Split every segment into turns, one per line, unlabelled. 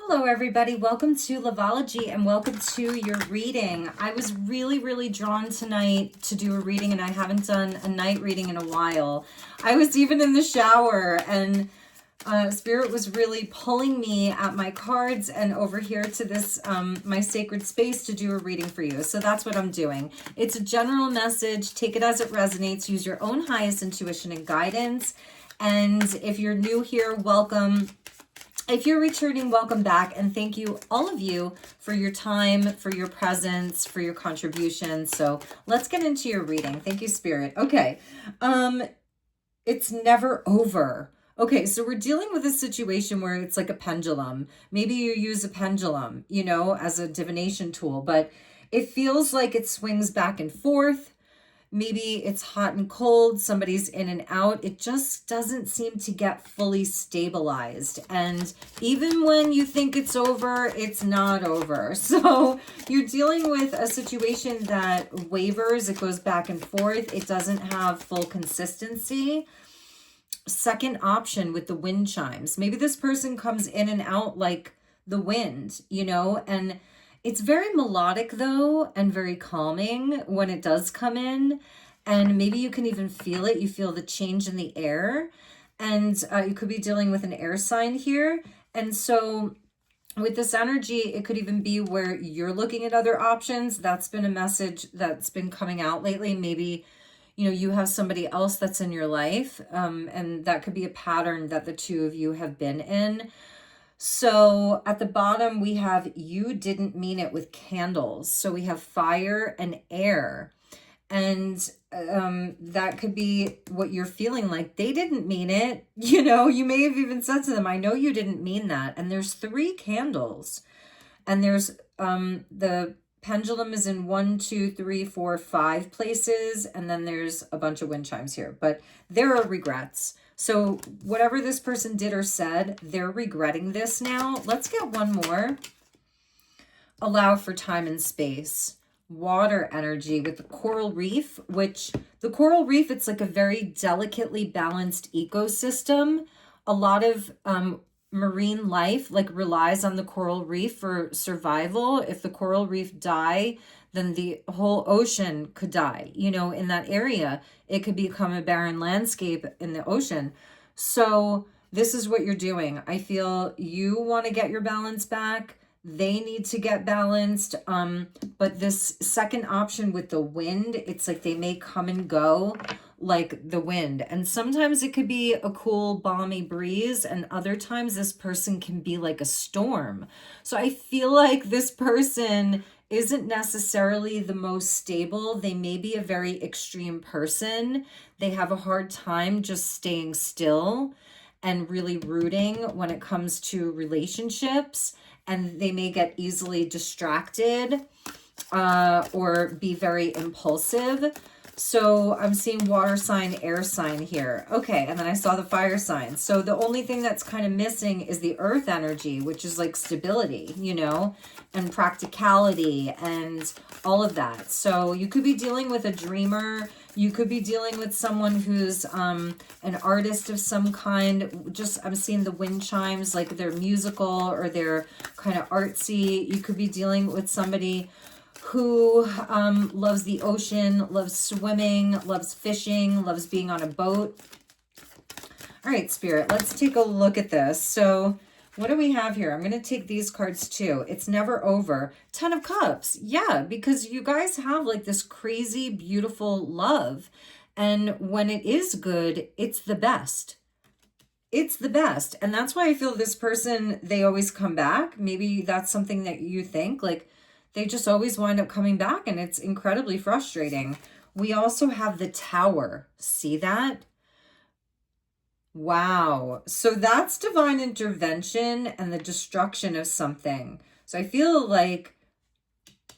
Hello, everybody. Welcome to Loveology and welcome to your reading. I was really drawn tonight to do a reading, and I haven't done a night reading in a while. I was even in the shower, and Spirit was really pulling me at my cards and over here to this, my sacred space to do a reading for you. So that's what I'm doing. It's a general message. Take it as it resonates. Use your own highest intuition and guidance. And if you're new here, welcome. If you're returning, welcome back, and thank you, all of you, for your time, for your presence, for your contributions. So let's get into your reading. Thank you, Spirit. Okay, it's never over. Okay, so we're dealing with a situation where it's like a pendulum. Maybe you use a pendulum, you know, as a divination tool, but it feels like it swings back and forth. Maybe it's hot and cold, somebody's in and out. It just doesn't seem to get fully stabilized. And even when you think it's over, it's not over. So you're dealing with a situation that wavers, it goes back and forth. It doesn't have full consistency. Second option with the wind chimes. Maybe this person comes in and out like the wind, you know, and it's very melodic though, and very calming when it does come in. And maybe you can even feel it. You feel the change in the air. And you could be dealing with an air sign here. And so with this energy, it could even be where you're looking at other options. That's been a message that's been coming out lately. Maybe, you know, you have somebody else that's in your life. And that could be a pattern that the two of you have been in. So at the bottom, we have you didn't mean it with candles. So we have fire and air. And that could be what you're feeling like. They didn't mean it. You know, you may have even said to them, I know you didn't mean that. And there's 3 candles. And there's the pendulum is in 1, 2, 3, 4, 5 places. And then there's a bunch of wind chimes here. But there are regrets. So whatever this person did or said, they're regretting this now. Let's get one more. Allow for time and space. Water energy with the coral reef, which the coral reef, it's like a very delicately balanced ecosystem. A lot of marine life like relies on the coral reef for survival. If the coral reef die, then the whole ocean could die, you know, in that area. It could become a barren landscape in the ocean. So this is what you're doing. I feel you want to get your balance back. They need to get balanced. But this second option with the wind, it's like they may come and go like the wind. And sometimes it could be a cool, balmy breeze. And other times this person can be like a storm. So I feel like this person isn't necessarily the most stable. They may be a very extreme person. They have a hard time just staying still and really rooting when it comes to relationships. And they may get easily distracted or be very impulsive. So I'm seeing water sign, air sign here. Okay, and then I saw the fire sign. So the only thing that's kind of missing is the earth energy, which is like stability, you know, and practicality and all of that. So you could be dealing with a dreamer. You could be dealing with someone who's an artist of some kind. Just, I'm seeing the wind chimes, like they're musical or they're kind of artsy. You could be dealing with somebody who loves the ocean, loves swimming, loves fishing, loves being on a boat. All right, Spirit, let's take a look at this. So what do we have here? I'm going to take these cards too. It's never over. 10 of Cups. Yeah, because you guys have like this crazy, beautiful love. And when it is good, it's the best. It's the best. And that's why I feel this person, they always come back. Maybe that's something that you think, like, they just always wind up coming back, and it's incredibly frustrating. We also have the Tower. See that? Wow. So that's divine intervention and the destruction of something. So I feel like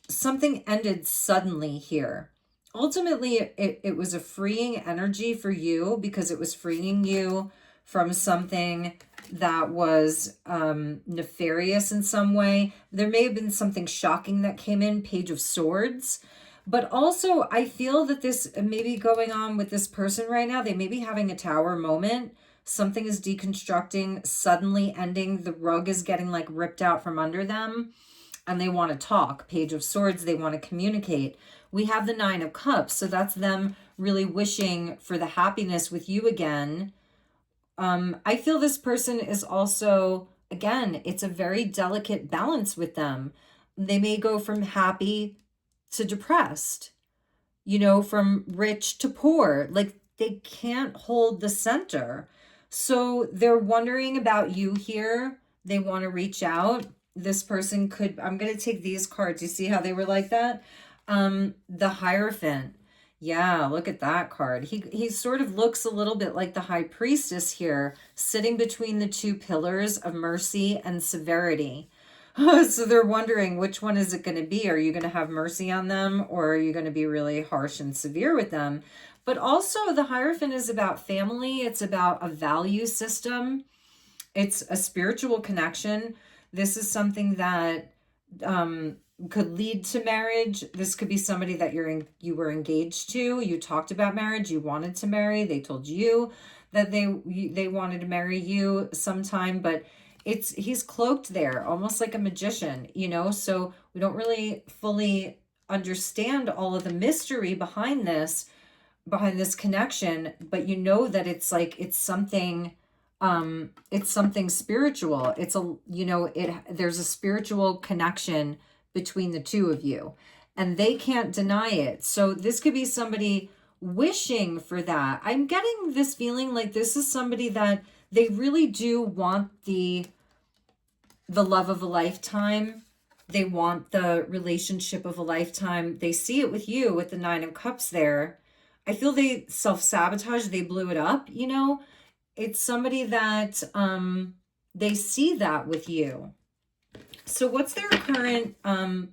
something ended suddenly here. Ultimately, it was a freeing energy for you because it was freeing you from something that was nefarious in some way. There may have been something shocking that came in, Page of Swords. But also, I feel that this may be going on with this person right now. They may be having a tower moment. Something is deconstructing, suddenly ending. The rug is getting like ripped out from under them, and they want to talk. Page of Swords, they want to communicate. We have the Nine of Cups, so that's them really wishing for the happiness with you again. I feel this person is also, again, it's a very delicate balance with them. They may go from happy to depressed, you know, from rich to poor. Like they can't hold the center. So they're wondering about you here. They want to reach out. This person could, I'm going to take these cards. You see how they were like that? The Hierophant. Yeah, look at that card. He sort of looks a little bit like the High Priestess here, sitting between the two pillars of mercy and severity. So they're wondering, which one is it going to be? Are you going to have mercy on them, or are you going to be really harsh and severe with them? But also the Hierophant is about family. It's about a value system. It's a spiritual connection. This is something that could lead to marriage. This could be somebody that you were engaged to. You talked about marriage. You wanted to marry. They told you that they wanted to marry you sometime, but he's cloaked there, almost like a magician, you know? So we don't really fully understand all of the mystery behind this connection, but you know that it's something spiritual. There's a spiritual connection between the two of you, and they can't deny it. So this could be somebody wishing for that. I'm getting this feeling like this is somebody that they really do want the love of a lifetime. They want the relationship of a lifetime. They see it with you with the Nine of Cups there. I feel they self-sabotage. They blew it up, you know? It's somebody that they see that with you. So what's their current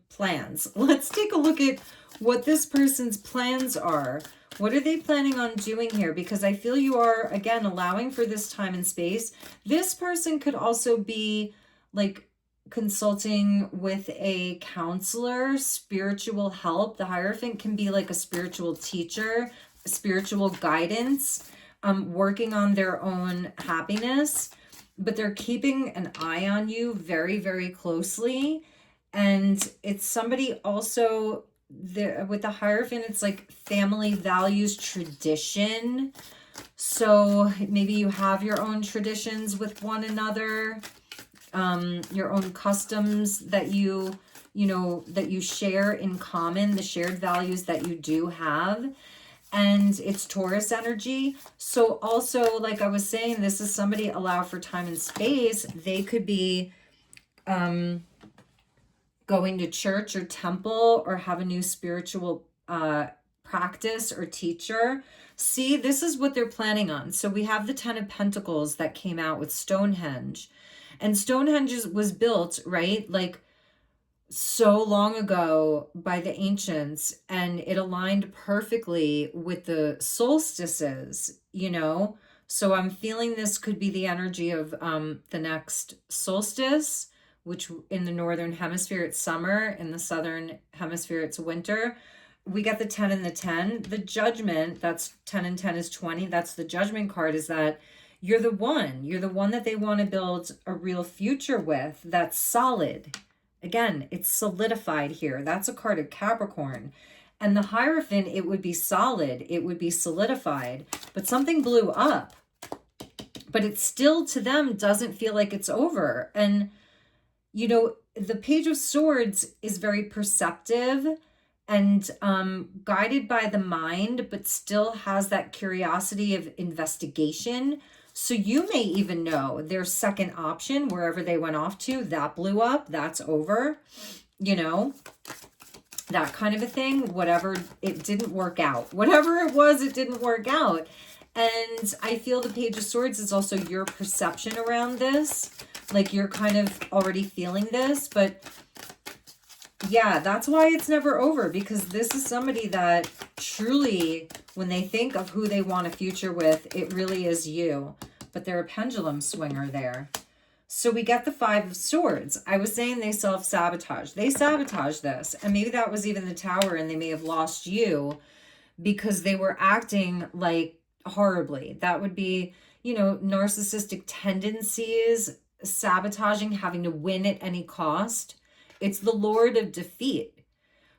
plans? Let's take a look at what this person's plans are. What are they planning on doing here? Because I feel you are, again, allowing for this time and space. This person could also be like consulting with a counselor, spiritual help. The Hierophant can be like a spiritual teacher, spiritual guidance, working on their own happiness, but they're keeping an eye on you very, very closely. And it's somebody also with the Hierophant, it's like family values, tradition. So maybe you have your own traditions with one another, your own customs that that you share in common, the shared values that you do have. And it's Taurus energy. So also, like I was saying, this is somebody allow for time and space. They could be going to church or temple, or have a new spiritual practice or teacher. See, this is what they're planning on. So we have the Ten of Pentacles that came out with Stonehenge. And Stonehenge was built, right? Like so long ago by the ancients, and it aligned perfectly with the solstices, you know? So I'm feeling this could be the energy of the next solstice, which in the northern hemisphere it's summer, in the southern hemisphere it's winter. We got the 10 and the 10. The Judgment, that's 10 and 10 is 20. That's the Judgment card, is that you're the one. You're the one that they want to build a real future with, that's solid. Again, it's solidified here. That's a card of Capricorn. And the Hierophant, it would be solid. It would be solidified. But something blew up. But it still, to them, doesn't feel like it's over. And, you know, the Page of Swords is very perceptive and guided by the mind, but still has that curiosity of investigation. So you may even know their second option, wherever they went off to, that blew up, that's over, you know, that kind of a thing. Whatever, it didn't work out. Whatever it was, it didn't work out. And I feel the Page of Swords is also your perception around this. Like you're kind of already feeling this, but yeah, that's why it's never over, because this is somebody that truly, when they think of who they want a future with, it really is you. But they're a pendulum swinger there. So we get the Five of Swords. I was saying they self-sabotage. They sabotage this. And maybe that was even the Tower, and they may have lost you because they were acting like horribly. That would be, you know, narcissistic tendencies, sabotaging, having to win at any cost. It's the Lord of defeat.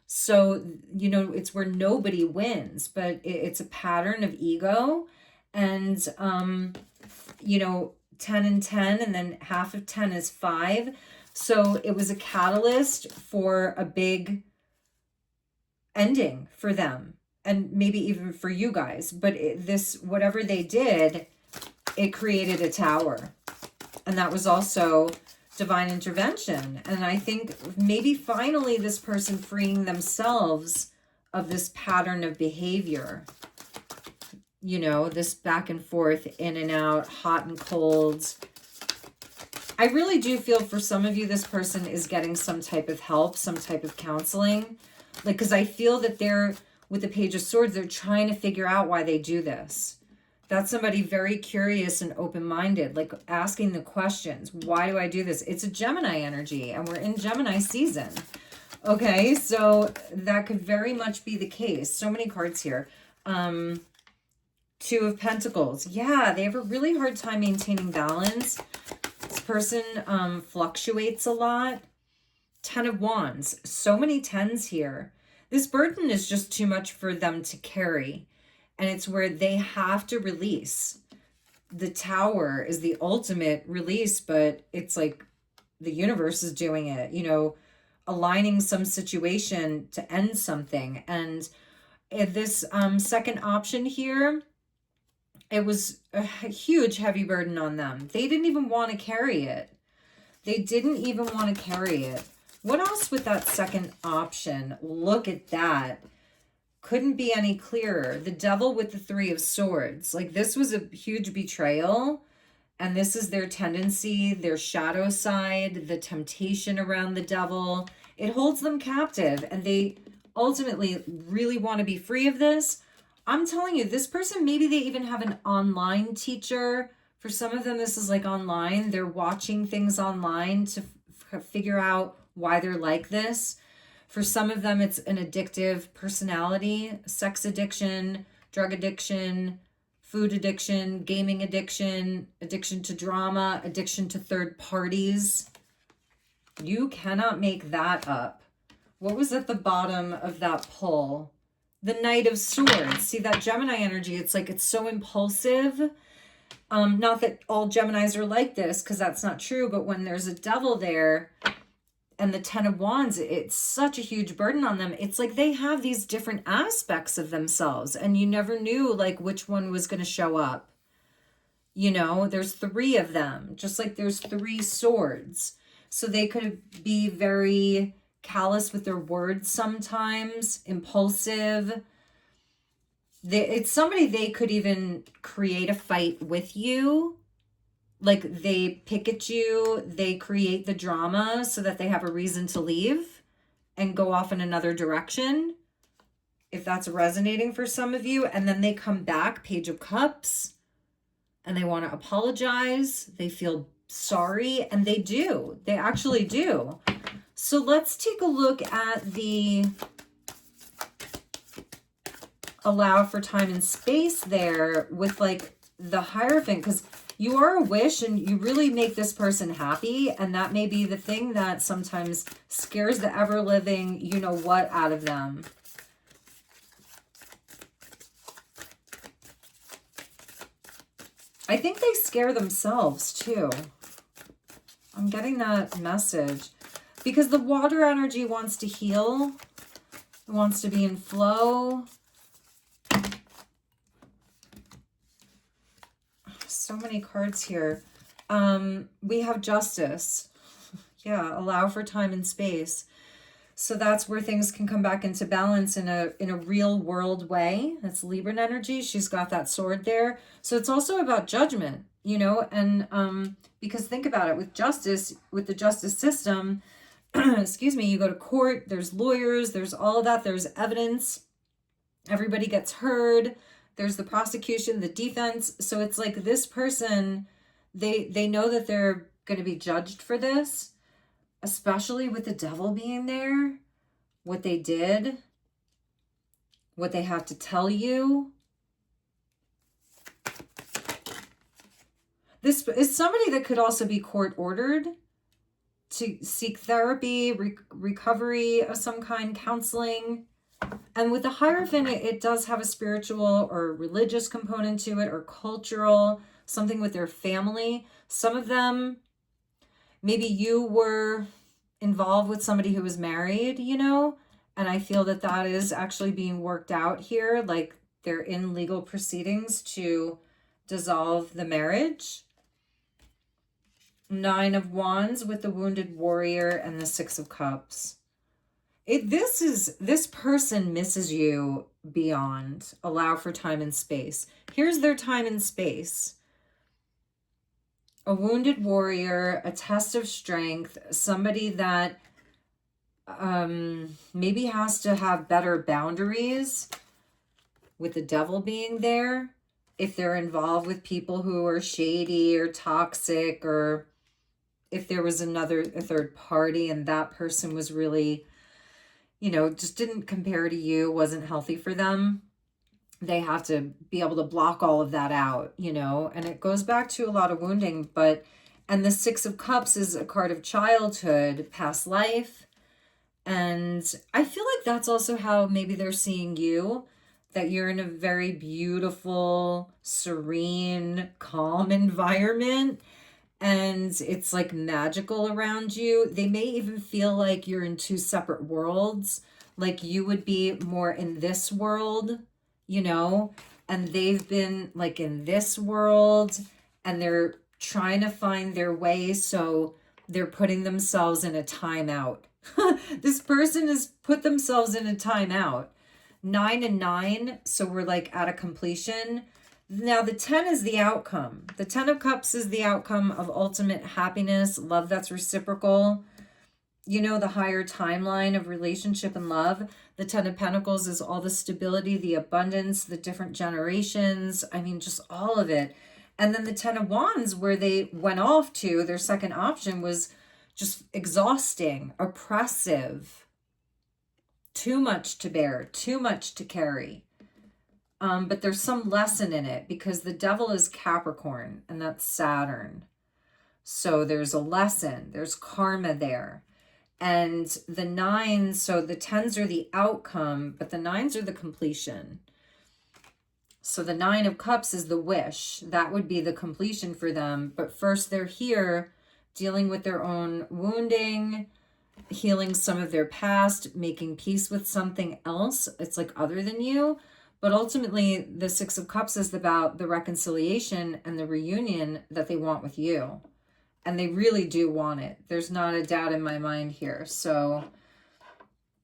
So, you know, it's where nobody wins, but it's a pattern of ego. And, you know, 10 and 10, and then half of 10 is 5. So it was a catalyst for a big ending for them, and maybe even for you guys. But this, whatever they did, it created a tower. And that was also divine intervention. And I think maybe finally this person freeing themselves of this pattern of behavior. You know, this back and forth, in and out, hot and cold. I really do feel for some of you, this person is getting some type of help, some type of counseling. Like, because I feel that they're, with the Page of Swords, they're trying to figure out why they do this. That's somebody very curious and open-minded, like asking the questions. Why do I do this? It's a Gemini energy, and we're in Gemini season. Okay, so that could very much be the case. So many cards here. 2 of Pentacles. Yeah, they have a really hard time maintaining balance. This person fluctuates a lot. 10 of Wands. So many 10s here. This burden is just too much for them to carry. And it's where they have to release. The Tower is the ultimate release, but it's like the universe is doing it, you know, aligning some situation to end something. And this second option here, it was a huge heavy burden on them. They didn't even want to carry it. They didn't even want to carry it. What else with that second option? Look at that. Couldn't be any clearer. The Devil with the 3 of Swords. Like, this was a huge betrayal. And this is their tendency, their shadow side, the temptation around the Devil. It holds them captive. And they ultimately really want to be free of this. I'm telling you, this person, maybe they even have an online teacher. For some of them, this is like online. They're watching things online to figure out why they're like this. For some of them, it's an addictive personality, sex addiction, drug addiction, food addiction, gaming addiction, addiction to drama, addiction to third parties. You cannot make that up. What was at the bottom of that pull? The Knight of Swords. See, that Gemini energy, it's like it's so impulsive. Not that all Geminis are like this, because that's not true, but when there's a Devil there, and the 10 of Wands, it's such a huge burden on them. It's like they have these different aspects of themselves, and you never knew like which one was going to show up. You know, there's 3 of them, just like there's 3 swords. So they could be very callous with their words sometimes, impulsive. It's somebody they could even create a fight with you. Like, they pick at you, they create the drama so that they have a reason to leave and go off in another direction, if that's resonating for some of you. And then they come back, Page of Cups, and they want to apologize. They feel sorry, and they do. They actually do. So let's take a look at the allow for time and space there with like the Hierophant, because you are a wish and you really make this person happy. And that may be the thing that sometimes scares the ever-living you-know-what out of them. I think they scare themselves too. I'm getting that message. Because the water energy wants to heal. It wants to be in flow. So many cards here. We have Justice. Yeah, allow for time and space. So that's where things can come back into balance in a real world way. That's Libran energy. She's got that sword there. So it's also about judgment, you know, and because think about it, with justice, with the justice system, excuse me, you go to court, there's lawyers, there's all of that, there's evidence, everybody gets heard, there's the prosecution, the defense. So it's like this person, they know that they're going to be judged for this, especially with the Devil being there, what they did, what they have to tell you. This is somebody that could also be court ordered to seek therapy, recovery of some kind, counseling. And with the Hierophant, it does have a spiritual or religious component to it, or cultural, something with their family. Some of them, maybe you were involved with somebody who was married, you know, and I feel that that is actually being worked out here. Like they're in legal proceedings to dissolve the marriage. 9 of Wands with the Wounded Warrior and the 6 of Cups. This person misses you beyond. Allow for time and space. Here's their time and space. A wounded warrior, a test of strength, somebody that maybe has to have better boundaries, with the Devil being there. If they're involved with people who are shady or toxic, or if there was a third party and that person was really, you know, just didn't compare to you, wasn't healthy for them, they have to be able to block all of that out, you know, and it goes back to a lot of wounding. And the 6 of Cups is a card of childhood, past life. And I feel like that's also how maybe they're seeing you, that you're in a very beautiful, serene, calm environment. And it's like magical around you. They may even feel like you're in 2 separate worlds. Like you would be more in this world, you know, and they've been like in this world, and they're trying to find their way. So they're putting themselves in a timeout. This person has put themselves in a timeout. 9 and 9. So we're like at a completion. Now the 10 is the outcome. The 10 of Cups is the outcome of ultimate happiness, love that's reciprocal. You know, the higher timeline of relationship and love. The 10 of Pentacles is all the stability, the abundance, the different generations. I mean, just all of it. And then the 10 of Wands, where they went off to, their second option was just exhausting, oppressive, too much to bear, too much to carry. But there's some lesson in it, because the Devil is Capricorn and that's Saturn. So there's a lesson, there's karma there. And the 9s, so the 10s are the outcome, but the 9s are the completion. So the 9 of Cups is the wish. That would be the completion for them. But first they're here dealing with their own wounding, healing some of their past, making peace with something else. It's like other than you. But ultimately, the 6 of Cups is about the reconciliation and the reunion that they want with you. And they really do want it. There's not a doubt in my mind here. So,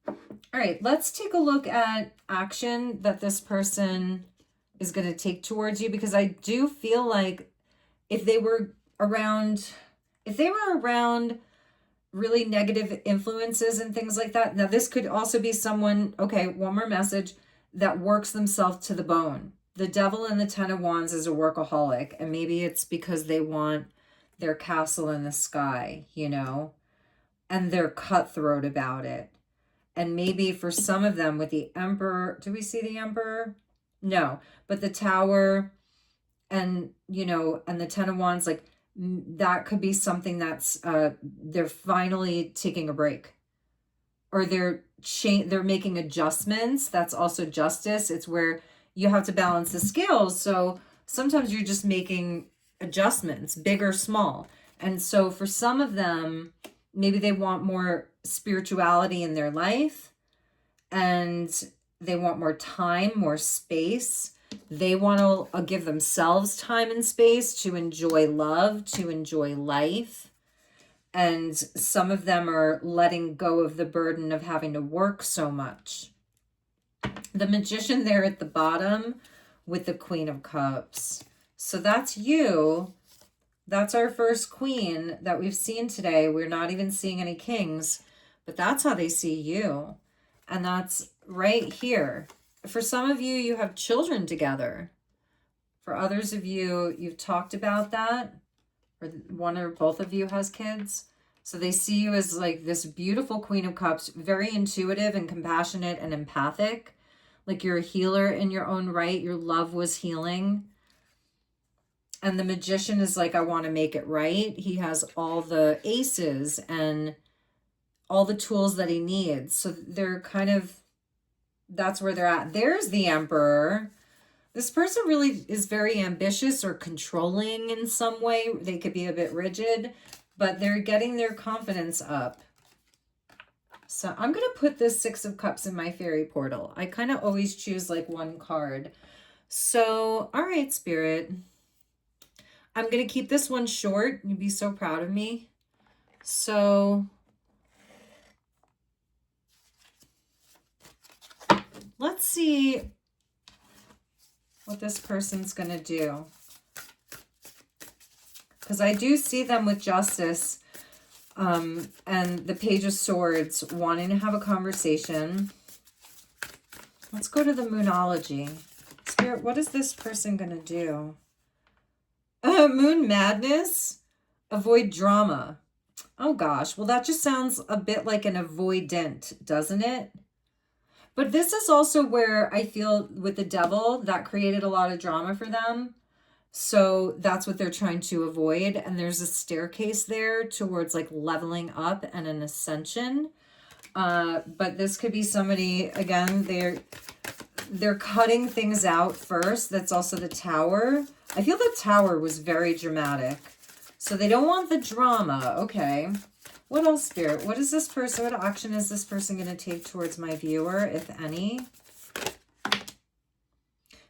all right, let's take a look at action that this person is going to take towards you. Because I do feel like if they were around really negative influences and things like that. Now, this could also be someone, okay, one more message, that works themselves to the bone. The Devil and the 10 of Wands is a workaholic, and maybe it's because they want their castle in the sky, you know, and they're cutthroat about it. And maybe for some of them with the Emperor, do we see the Emperor? No, but the Tower and, you know, and the 10 of Wands, like that could be something that's, they're finally taking a break, or they're making adjustments. That's also justice. It's where you have to balance the scales. So sometimes you're just making adjustments, big or small. And so for some of them, maybe they want more spirituality in their life, and they want more time, more space. They want to give themselves time and space to enjoy love, to enjoy life. And some of them are letting go of the burden of having to work so much. The Magician there at the bottom with the Queen of Cups. So that's you. That's our first queen that we've seen today. We're not even seeing any kings, but that's how they see you. And that's right here. For some of you, you have children together. For others of you, you've talked about that, or one or both of you has kids. So they see you as like this beautiful Queen of Cups, very intuitive and compassionate and empathic. Like you're a healer in your own right. Your love was healing. And the magician is like, I want to make it right. He has all the aces and all the tools that he needs. So they're kind of, that's where they're at. There's the emperor. This person really is very ambitious or controlling in some way. They could be a bit rigid, but they're getting their confidence up. So I'm going to put this Six of Cups in my fairy portal. I kind of always choose like one card. So, all right, Spirit. I'm going to keep this one short. You'd be so proud of me. So let's see what this person's going to do. Because I do see them with justice and the Page of Swords wanting to have a conversation. Let's go to the Moonology. Spirit, what is this person going to do? Moon Madness. Avoid drama. Oh gosh. Well, that just sounds a bit like an avoidant, doesn't it? But this is also where I feel with the Devil, that created a lot of drama for them. So that's what they're trying to avoid. And there's a staircase there towards like leveling up and an ascension. But this could be somebody, again, they're cutting things out first. That's also the Tower. I feel the Tower was very dramatic. So they don't want the drama. Okay. What else, Spirit? What is this person? What action is this person going to take towards my viewer, if any?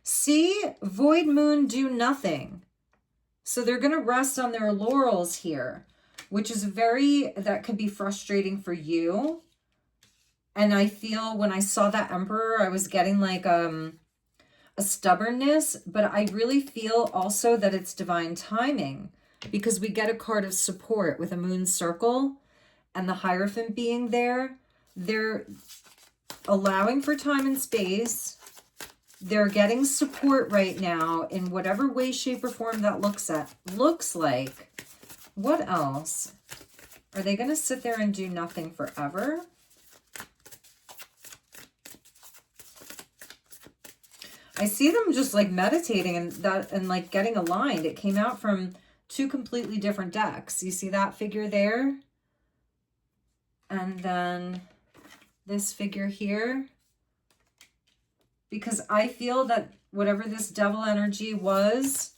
See? Void Moon do nothing. So they're going to rest on their laurels here, which is that could be frustrating for you. And I feel when I saw that Emperor, I was getting like a stubbornness, but I really feel also that it's divine timing because we get a card of support with a moon circle and the Hierophant being there. They're allowing for time and space. They're getting support right now in whatever way, shape, or form that looks like. What else? Are they going to sit there and do nothing forever? I see them just like meditating and like getting aligned. It came out from two completely different decks. You see that figure there? And then this figure here. Because I feel that whatever this Devil energy was,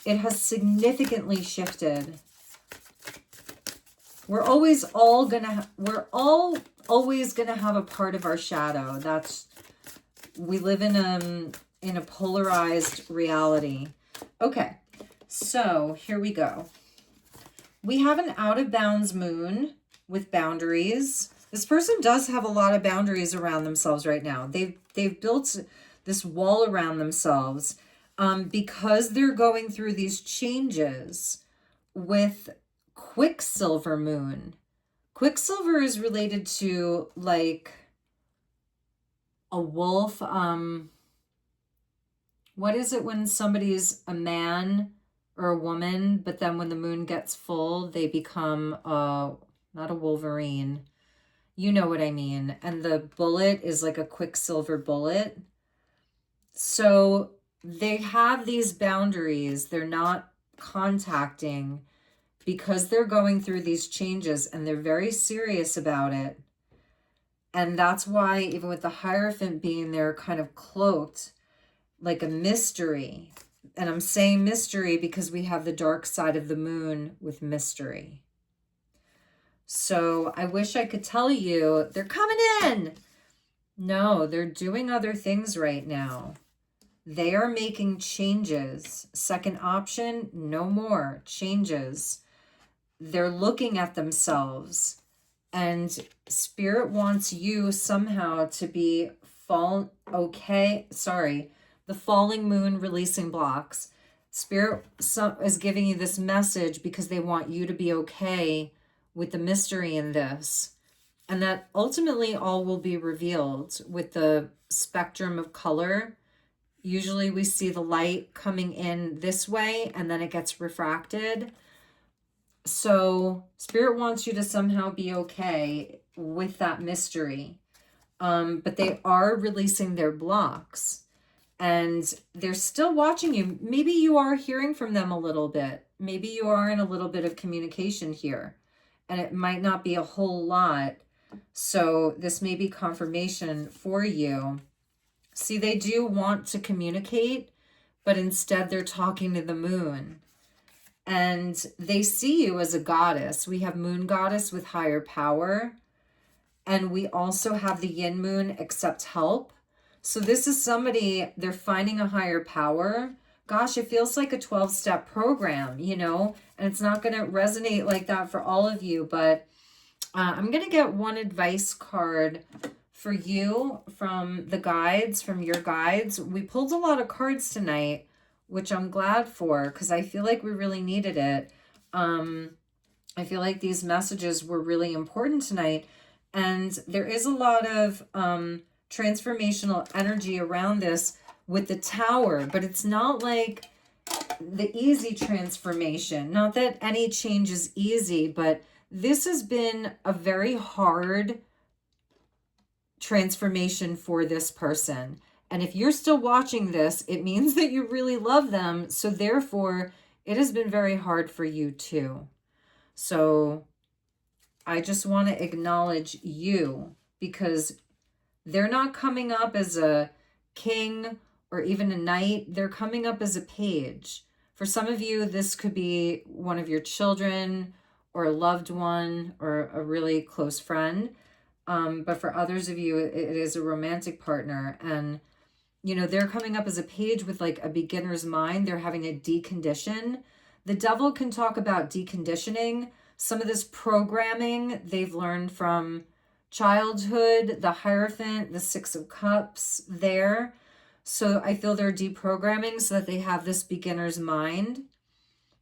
it has significantly shifted. We're always gonna have a part of our shadow. We live in a polarized reality. Okay, so here we go. We have an out of bounds moon with boundaries. This person does have a lot of boundaries around themselves right now. They've built this wall around themselves because they're going through these changes with Quicksilver moon. Quicksilver is related to like a wolf. What is it when somebody's a man or a woman, but then when the moon gets full, they become not a Wolverine. You know what I mean. And the bullet is like a Quicksilver bullet. So they have these boundaries. They're not contacting because they're going through these changes and they're very serious about it. And that's why even with the Hierophant being there kind of cloaked like a mystery. And I'm saying mystery because we have the dark side of the moon with mystery. So I wish I could tell you they're coming in. No, they're doing other things right now. They are making changes. Second option, no more changes. They're looking at themselves. And Spirit wants you somehow to be the falling moon releasing blocks. Spirit is giving you this message because they want you to be okay with the mystery in this. And that ultimately all will be revealed with the spectrum of color. Usually we see the light coming in this way and then it gets refracted. So Spirit wants you to somehow be okay with that mystery. But they are releasing their blocks. and they're still watching you. Maybe you are hearing from them a little bit. Maybe you are in a little bit of communication here, and it might not be a whole lot. So this may be confirmation for you. See, they do want to communicate, but instead they're talking to the moon. And they see you as a goddess. We have moon goddess with higher power. And we also have the yin moon accept help. So this is somebody, they're finding a higher power. Gosh, it feels like a 12-step program, you know, and it's not going to resonate like that for all of you. But I'm going to get one advice card for you from the guides, from your guides. We pulled a lot of cards tonight, which I'm glad for, because I feel like we really needed it. I feel like these messages were really important tonight. And there is a lot of transformational energy around this with the tower, but it's not like the easy transformation. Not that any change is easy, but this has been a very hard transformation for this person. And if you're still watching this, it means that you really love them. So therefore, it has been very hard for you too. So I just want to acknowledge you, because they're not coming up as a king or even a knight. They're coming up as a page. For some of you, this could be one of your children or a loved one or a really close friend. But for others of you, it is a romantic partner. And, you know, they're coming up as a page with like a beginner's mind. They're having a decondition. The devil can talk about deconditioning. Some of this programming they've learned from childhood, the Hierophant, the Six of Cups there. So I feel they're deprogramming so that they have this beginner's mind.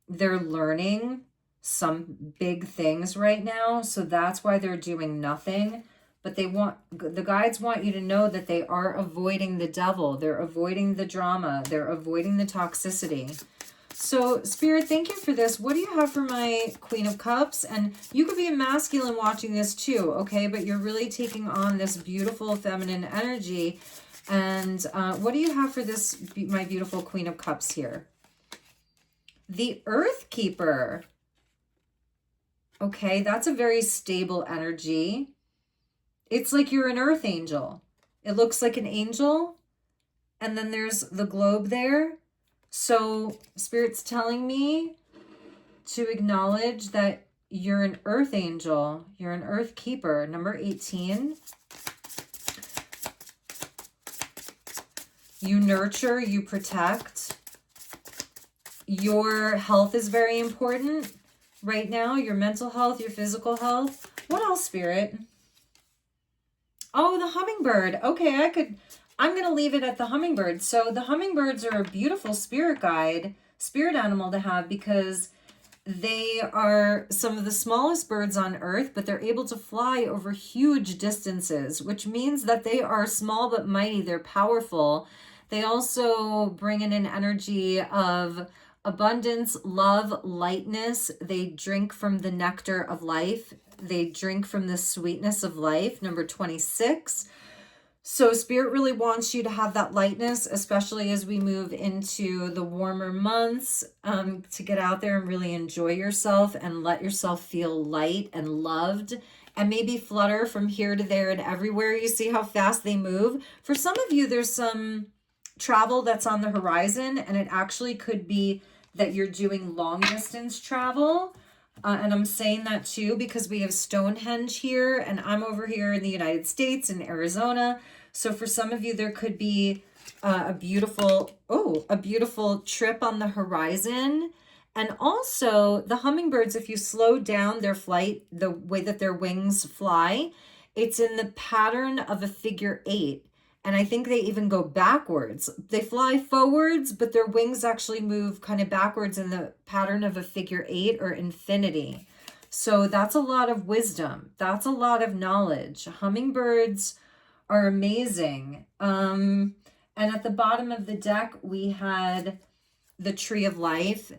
They're learning some big things right now. So that's why they're doing nothing. But the guides want you to know that they are avoiding the devil. They're avoiding the drama. They're avoiding the toxicity. So, Spirit, thank you for this. What do you have for my Queen of Cups? And you could be a masculine watching this too, okay? But you're really taking on this beautiful feminine energy. And what do you have for this, my beautiful Queen of Cups here? The Earth Keeper. Okay, that's a very stable energy. It's like you're an earth angel. It looks like an angel. And then there's the globe there. So Spirit's telling me to acknowledge that you're an earth angel. You're an earth keeper. Number 18. You nurture, you protect. Your health is very important right now. Your mental health, your physical health. What else, Spirit? Oh, the hummingbird. Okay, I'm going to leave it at the hummingbird. So the hummingbirds are a beautiful spirit guide, spirit animal to have, because they are some of the smallest birds on earth, but they're able to fly over huge distances, which means that they are small but mighty. They're powerful. They also bring in an energy of abundance, love, lightness. They drink from the nectar of life. They drink from the sweetness of life. Number 26. So Spirit really wants you to have that lightness, especially as we move into the warmer months, to get out there and really enjoy yourself and let yourself feel light and loved, and maybe flutter from here to there and everywhere. You see how fast they move? For some of you, there's some travel that's on the horizon, and it actually could be that you're doing long distance travel. And I'm saying that too because we have Stonehenge here, and I'm over here in the United States in Arizona. So for some of you, there could be a beautiful trip on the horizon. And also the hummingbirds, if you slow down their flight, the way that their wings fly, it's in the pattern of a figure 8. And I think they even go backwards. They fly forwards, but their wings actually move kind of backwards in the pattern of a figure 8 or infinity. So that's a lot of wisdom. That's a lot of knowledge. Hummingbirds are amazing. And at the bottom of the deck, we had the Tree of Life.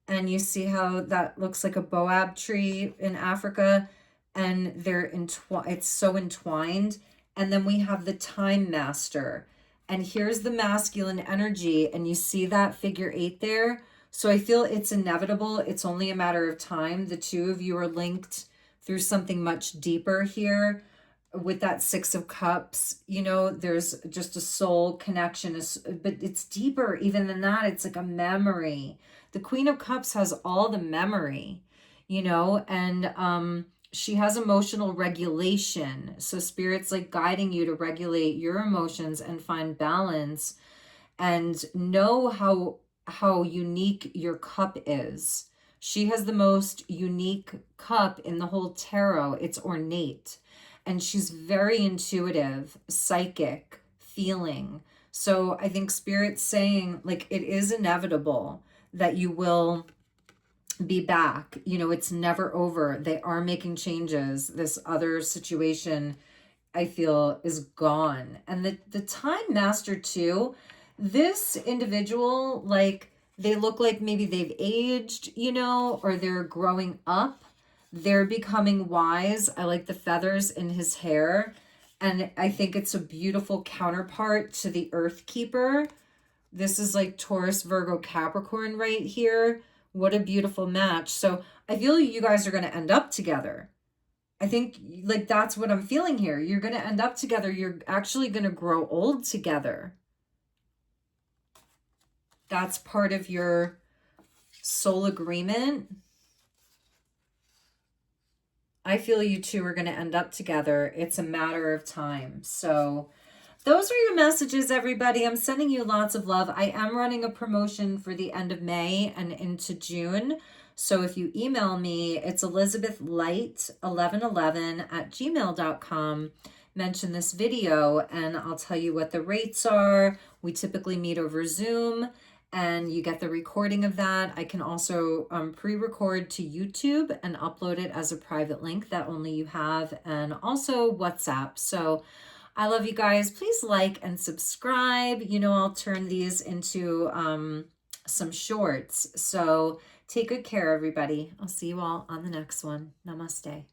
And you see how that looks like a boab tree in Africa. And it's so entwined. And then we have the Time Master. And here's the masculine energy, and you see that figure 8 there. So I feel it's inevitable. It's only a matter of time. The two of you are linked through something much deeper here with that 6 of Cups. You know, there's just a soul connection, but it's deeper even than that. It's like a memory. The Queen of Cups has all the memory, you know, and she has emotional regulation. So Spirit's like guiding you to regulate your emotions and find balance and know how unique your cup is. She has the most unique cup in the whole tarot. It's ornate. And she's very intuitive, psychic, feeling. So I think Spirit's saying, like, it is inevitable that you will be back. You know, it's never over. They are making changes. This other situation, I feel, is gone. And the Time Master too, this individual, like, they look like maybe they've aged, you know, or they're growing up. They're becoming wise. I like the feathers in his hair. And I think it's a beautiful counterpart to the Earth Keeper. This is like Taurus, Virgo, Capricorn right here. What a beautiful match. So I feel you guys are going to end up together. I think, like, that's what I'm feeling here. You're going to end up together. You're actually going to grow old together. That's part of your soul agreement. I feel you two are going to end up together. It's a matter of time. So those are your messages, everybody. I'm sending you lots of love. I am running a promotion for the end of May and into June. So if you email me, it's elizabethlight1111@gmail.com. Mention this video and I'll tell you what the rates are. We typically meet over Zoom and you get the recording of that. I can also pre-record to YouTube and upload it as a private link that only you have, and also WhatsApp. So I love you guys. Please like and subscribe. You know, I'll turn these into some shorts. So take good care, everybody. I'll see you all on the next one. Namaste.